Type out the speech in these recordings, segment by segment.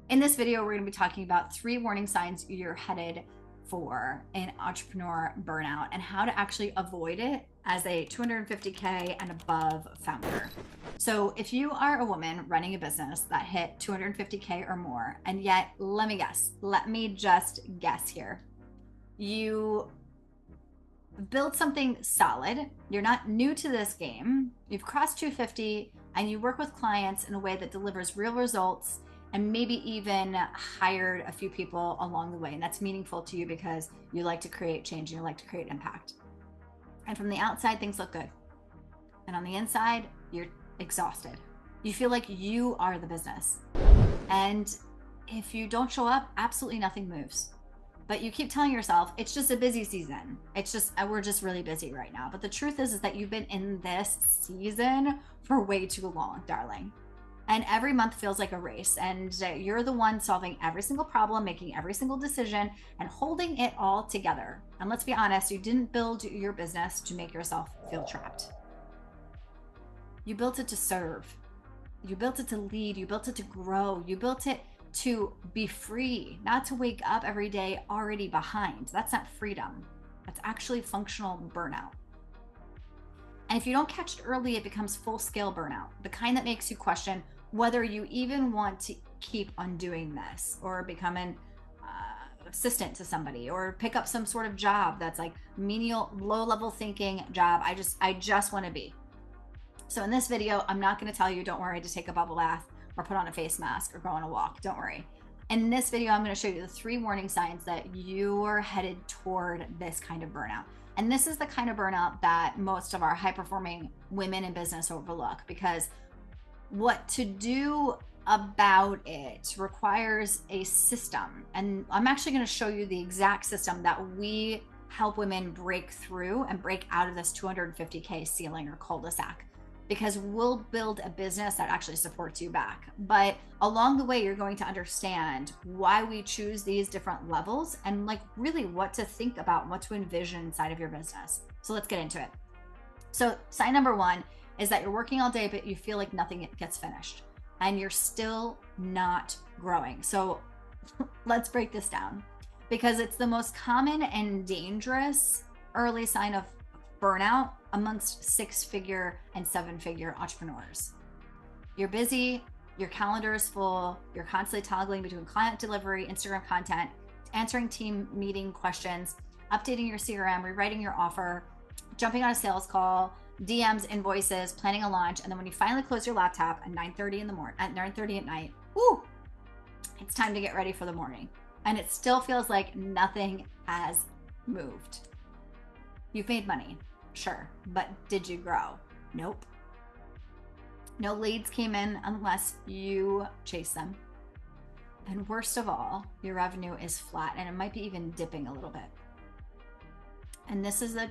In this video, we're going to be talking about 3 warning signs you're headed for in entrepreneur burnout and how to actually avoid it as a 250K and above founder. So if you are a woman running a business that hit 250K or more, and yet let me just guess here, you build something solid, you're not new to this game, you've crossed 250 and you work with clients in a way that delivers real results, and maybe even hired a few people along the way. And that's meaningful to you because you like to create change and you like to create impact. And from the outside, things look good. And on the inside, you're exhausted. You feel like you are the business. And if you don't show up, absolutely nothing moves. But you keep telling yourself, it's just a busy season. We're just really busy right now. But the truth is that you've been in this season for way too long, darling. And every month feels like a race, and you're the one solving every single problem, making every single decision, and holding it all together. And let's be honest, you didn't build your business to make yourself feel trapped. You built it to serve. You built it to lead. You built it to grow. You built it to be free, not to wake up every day already behind. That's not freedom. That's actually functional burnout. And if you don't catch it early, it becomes full-scale burnout, the kind that makes you question whether you even want to keep on doing this, or become an assistant to somebody, or pick up some sort of job that's like menial, low-level thinking job. I just want to be. So in this video, I'm not going to tell you, don't worry, to take a bubble bath or put on a face mask or go on a walk. Don't worry. In this video, I'm going to show you the 3 warning signs that you're headed toward this kind of burnout. And this is the kind of burnout that most of our high-performing women in business overlook, because what to do about it requires a system. And I'm actually going to show you the exact system that we help women break through and break out of this 250K ceiling or cul-de-sac, because we'll build a business that actually supports you back. But along the way, you're going to understand why we choose these different levels and like really what to think about, what to envision inside of your business. So let's get into it. So sign number 1 is that you're working all day, but you feel like nothing gets finished and you're still not growing. So let's break this down, because it's the most common and dangerous early sign of burnout amongst 6-figure and 7-figure entrepreneurs. You're busy, your calendar is full, you're constantly toggling between client delivery, Instagram content, answering team meeting questions, updating your CRM, rewriting your offer, jumping on a sales call, DMs, invoices, planning a launch, and then when you finally close your laptop at 9:30 in the morning, at 9:30 at night, it's time to get ready for the morning. And it still feels like nothing has moved. You've made money, sure, but did you grow? Nope. No leads came in unless you chase them. And worst of all, your revenue is flat, and it might be even dipping a little bit. And this is the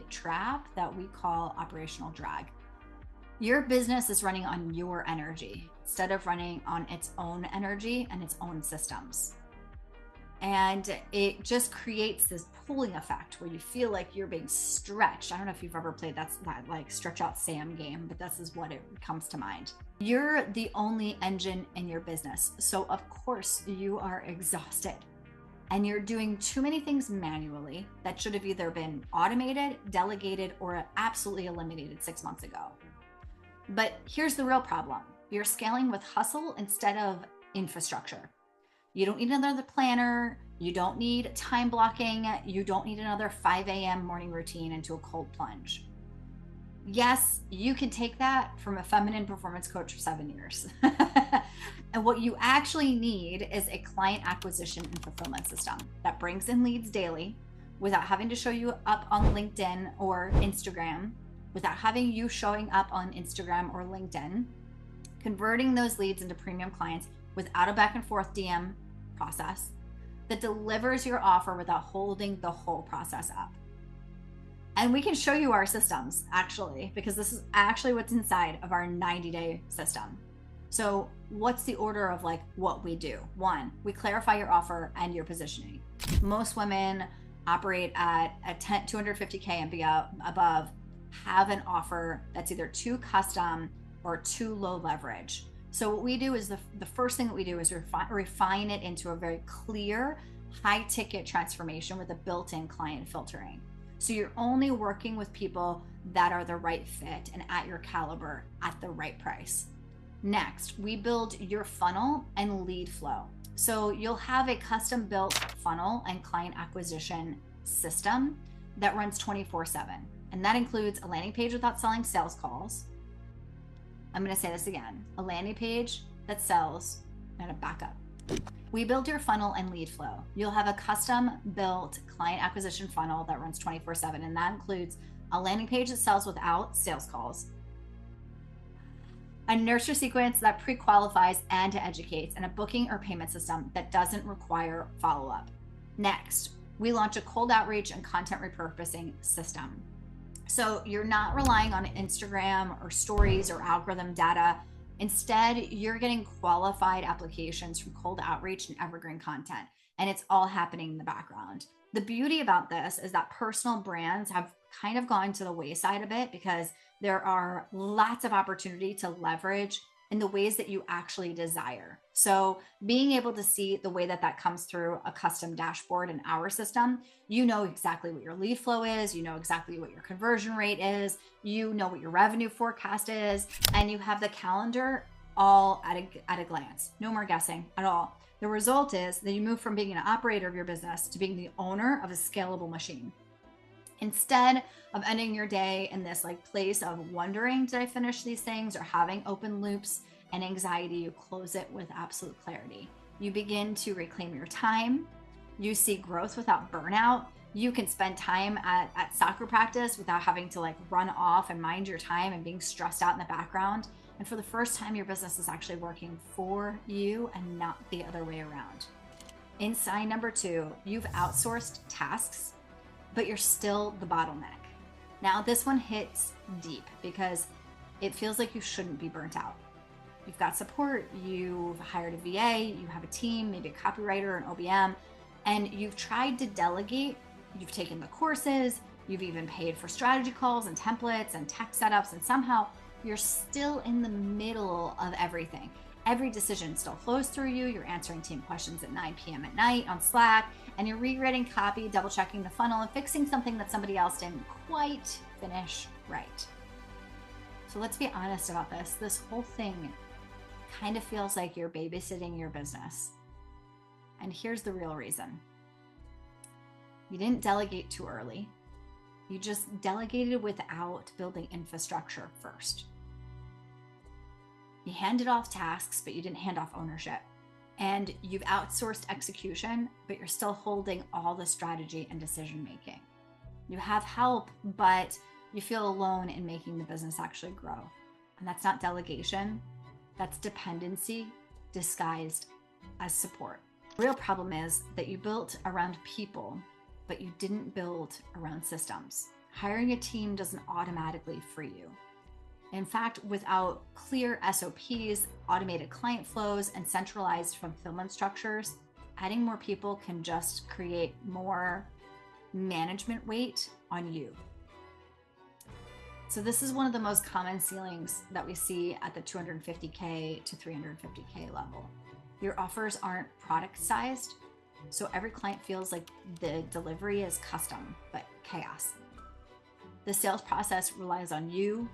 trap that we call operational drag. Your business is running on your energy instead of running on its own energy and its own systems. And it just creates this pulling effect where you feel like you're being stretched. I don't know if you've ever played that like stretch out Sam game, but this is what it comes to mind. You're the only engine in your business. So of course you are exhausted, and you're doing too many things manually that should have either been automated, delegated, or absolutely eliminated 6 months ago. But here's the real problem. You're scaling with hustle instead of infrastructure. You don't need another planner. You don't need time blocking. You don't need another 5 a.m. morning routine into a cold plunge. Yes, you can take that from a feminine performance coach for 7 years. And what you actually need is a client acquisition and fulfillment system that brings in leads daily without having to show you up on LinkedIn or Instagram, without having you showing up on Instagram or LinkedIn, converting those leads into premium clients without a back and forth DM process, that delivers your offer without holding the whole process up. And we can show you our systems actually, because this is actually what's inside of our 90-day system. So what's the order of like what we do? 1, we clarify your offer and your positioning. Most women operate at a 250K and above, have an offer that's either too custom or too low leverage. So what we do is the first thing that we do is refine it into a very clear, high ticket transformation with a built-in client filtering. So you're only working with people that are the right fit and at your caliber at the right price. Next, we build your funnel and lead flow. So you'll have a custom built funnel and client acquisition system that runs 24/7. And that includes a landing page without selling sales calls. I'm going to say this again, a landing page that sells and a backup. We build your funnel and lead flow. You'll have a custom built client acquisition funnel that runs 24/7. And that includes a landing page that sells without sales calls, a nurture sequence that pre-qualifies and educates, and a booking or payment system that doesn't require follow-up. Next, we launch a cold outreach and content repurposing system. So you're not relying on Instagram or stories or algorithm data. Instead, you're getting qualified applications from cold outreach and evergreen content, and it's all happening in the background. The beauty about this is that personal brands have kind of gone to the wayside a bit because there are lots of opportunity to leverage in the ways that you actually desire. So being able to see the way that that comes through a custom dashboard in our system, you know exactly what your lead flow is, you know exactly what your conversion rate is, you know what your revenue forecast is, and you have the calendar all at a glance. No more guessing at all. The result is that you move from being an operator of your business to being the owner of a scalable machine. Instead of ending your day in this place of wondering, did I finish these things, or having open loops and anxiety, you close it with absolute clarity. You begin to reclaim your time. You see growth without burnout. You can spend time at soccer practice without having to run off and mind your time and being stressed out in the background. And for the first time, your business is actually working for you and not the other way around. Insight number 2, you've outsourced tasks, but you're still the bottleneck. Now, this one hits deep because it feels like you shouldn't be burnt out. You've got support, you've hired a VA, you have a team, maybe a copywriter, an OBM, and you've tried to delegate. You've taken the courses, you've even paid for strategy calls and templates and tech setups, and somehow you're still in the middle of everything. Every decision still flows through you. You're answering team questions at 9 p.m. at night on Slack, and you're rewriting copy, double checking the funnel, and fixing something that somebody else didn't quite finish right. So let's be honest about this. This whole thing kind of feels like you're babysitting your business. And here's the real reason. You didn't delegate too early. You just delegated without building infrastructure first. You handed off tasks, but you didn't hand off ownership. And you've outsourced execution, but you're still holding all the strategy and decision making. You have help, but you feel alone in making the business actually grow. And that's not delegation. That's dependency disguised as support. The real problem is that you built around people, but you didn't build around systems. Hiring a team doesn't automatically free you. In fact, without clear SOPs, automated client flows, and centralized fulfillment structures, adding more people can just create more management weight on you. So this is one of the most common ceilings that we see at the 250K to 350K level. Your offers aren't product sized, so every client feels like the delivery is custom, but chaos. The sales process relies on you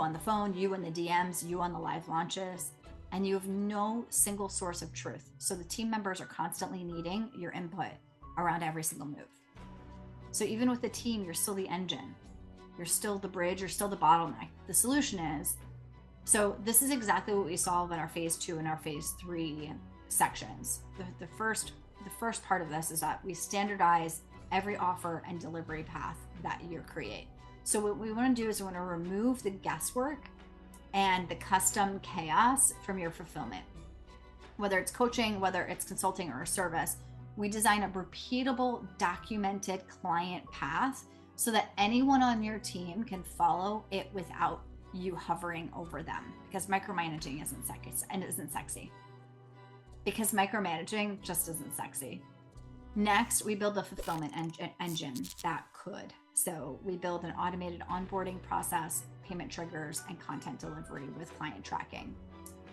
on the phone, you in the DMs, you on the live launches, and you have no single source of truth. So the team members are constantly needing your input around every single move. So even with the team, you're still the engine. You're still the bridge, you're still the bottleneck. The solution is, so this is exactly what we solve in our phase 2 and our phase 3 sections. The first part of this is that we standardize every offer and delivery path that you create. So what we want to do is we want to remove the guesswork and the custom chaos from your fulfillment. Whether it's coaching, whether it's consulting or a service, we design a repeatable, documented client path so that anyone on your team can follow it without you hovering over them, because micromanaging isn't sexy. Because micromanaging just isn't sexy. Next, we build a fulfillment engine that could. So we build an automated onboarding process, payment triggers, and content delivery with client tracking.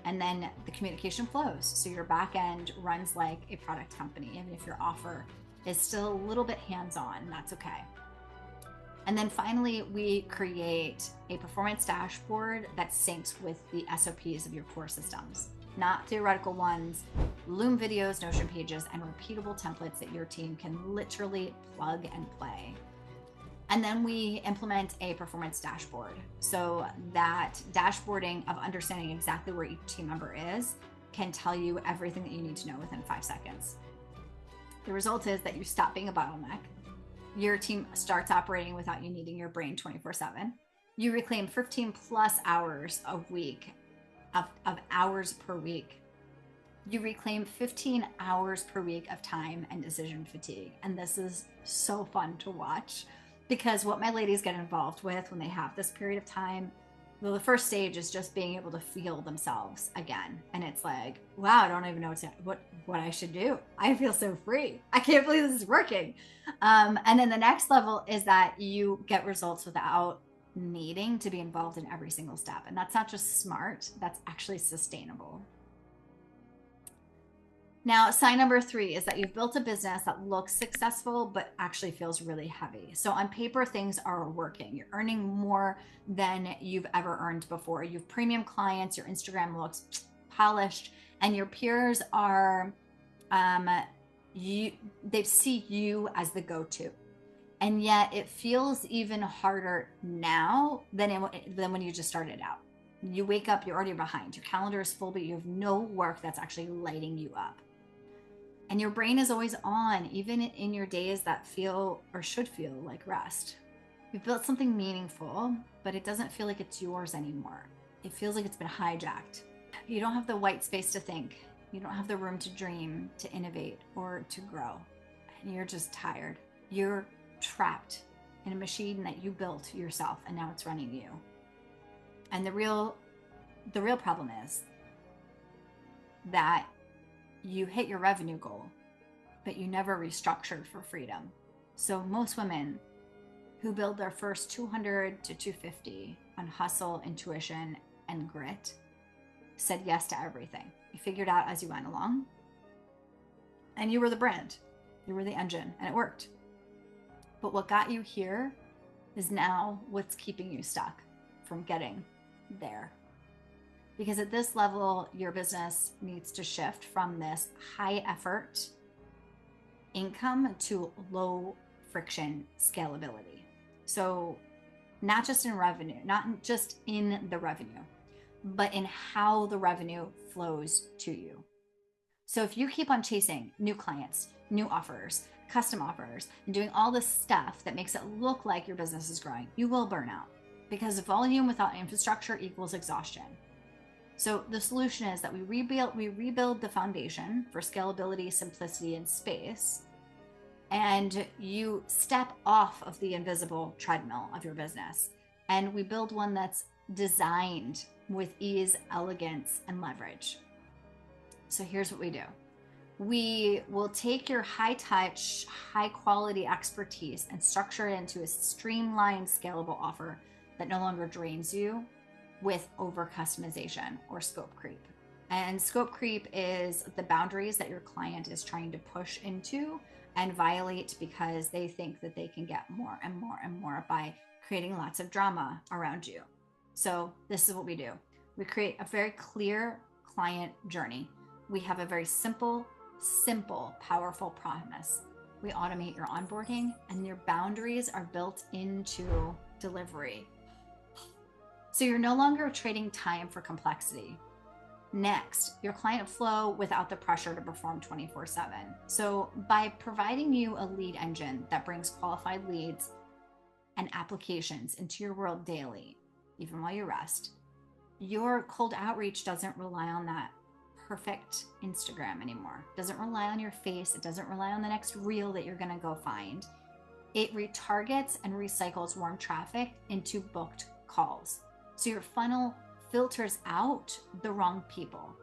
And then the communication flows. So your back end runs like a product company, even if your offer is still a little bit hands-on, that's okay. And then finally, we create a performance dashboard that syncs with the SOPs of your core systems, not theoretical ones, Loom videos, Notion pages, and repeatable templates that your team can literally plug and play. And then we implement a performance dashboard. So that dashboarding of understanding exactly where each team member is can tell you everything that you need to know within 5 seconds. The result is that you stop being a bottleneck. Your team starts operating without you needing your brain 24/7. You reclaim 15 plus hours a week of hours per week. You reclaim 15 hours per week of time and decision fatigue. And this is so fun to watch, because what my ladies get involved with when they have this period of time, well, the first stage is just being able to feel themselves again. And it's like, wow, I don't even know what I should do. I feel so free. I can't believe this is working. And then the next level is that you get results without needing to be involved in every single step. And that's not just smart, that's actually sustainable. Now, sign number 3 is that you've built a business that looks successful, but actually feels really heavy. So on paper, things are working. You're earning more than you've ever earned before. You have premium clients, your Instagram looks polished, and your peers are, they see you as the go-to. And yet it feels even harder now than when you just started out. You wake up, you're already behind. Your calendar is full, but you have no work that's actually lighting you up. And your brain is always on, even in your days that feel or should feel like rest. You've built something meaningful, but it doesn't feel like it's yours anymore. It feels like it's been hijacked. You don't have the white space to think. You don't have the room to dream, to innovate, or to grow. And you're just tired. You're trapped in a machine that you built yourself, and now it's running you. And the real problem is that you hit your revenue goal, but you never restructured for freedom. So most women who build their first 200 to 250 on hustle, intuition, and grit said yes to everything. You figured out as you went along, and you were the brand, you were the engine, and it worked. But what got you here is now what's keeping you stuck from getting there. Because at this level, your business needs to shift from this high effort income to low friction scalability. So not just in revenue, not just in the revenue, but in how the revenue flows to you. So if you keep on chasing new clients, new offers, custom offers, and doing all this stuff that makes it look like your business is growing, you will burn out, because volume without infrastructure equals exhaustion. So the solution is that we rebuild the foundation for scalability, simplicity, and space. And you step off of the invisible treadmill of your business. And we build one that's designed with ease, elegance, and leverage. So here's what we do. We will take your high touch, high quality expertise and structure it into a streamlined, scalable offer that no longer drains you with over customization or scope creep. And scope creep is the boundaries that your client is trying to push into and violate because they think that they can get more and more and more by creating lots of drama around you. So this is what we do. We create a very clear client journey. We have a very simple, powerful promise. We automate your onboarding, and your boundaries are built into delivery. So you're no longer trading time for complexity. Next, your client flow without the pressure to perform 24/7. So by providing you a lead engine that brings qualified leads and applications into your world daily, even while you rest, your cold outreach doesn't rely on that perfect Instagram anymore. It doesn't rely on your face. It doesn't rely on the next reel that you're going to go find. It retargets and recycles warm traffic into booked calls. So your funnel filters out the wrong people.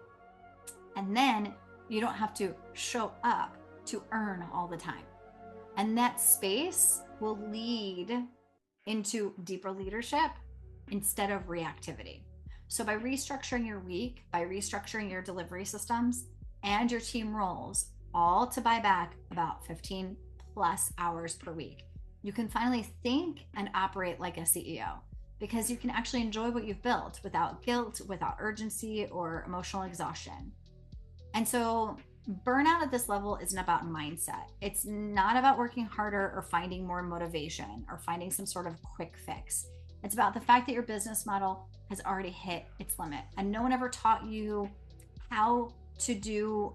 And then you don't have to show up to earn all the time. And that space will lead into deeper leadership instead of reactivity. So by restructuring your week, by restructuring your delivery systems and your team roles, all to buy back about 15 plus hours per week, you can finally think and operate like a CEO, because you can actually enjoy what you've built without guilt, without urgency or emotional exhaustion. And so burnout at this level isn't about mindset. It's not about working harder or finding more motivation or finding some sort of quick fix. It's about the fact that your business model has already hit its limit, and no one ever taught you how to do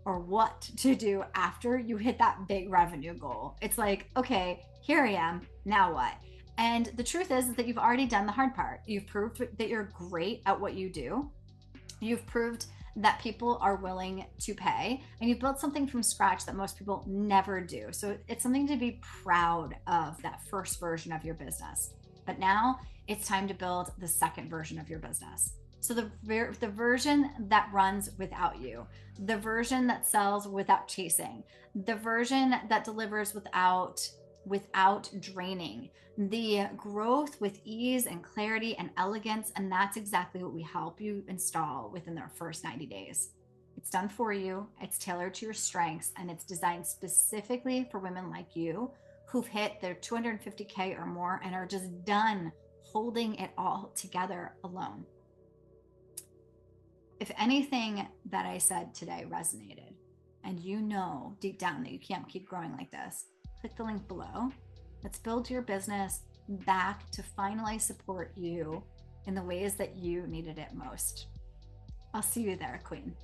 or what to do after you hit that big revenue goal. It's like, okay, here I am, now what? And the truth is that you've already done the hard part. You've proved that you're great at what you do. You've proved that people are willing to pay, and you've built something from scratch that most people never do. So it's something to be proud of, that first version of your business. But now it's time to build the second version of your business. So the version that runs without you, the version that sells without chasing, the version that delivers without draining, the growth with ease and clarity and elegance. And that's exactly what we help you install within their first 90 days. It's done for you, it's tailored to your strengths, and it's designed specifically for women like you who've hit their 250K or more and are just done holding it all together alone. If anything that I said today resonated, and you know deep down that you can't keep growing like this, click the link below. Let's build your business back to finally support you in the ways that you needed it most. I'll see you there, Queen.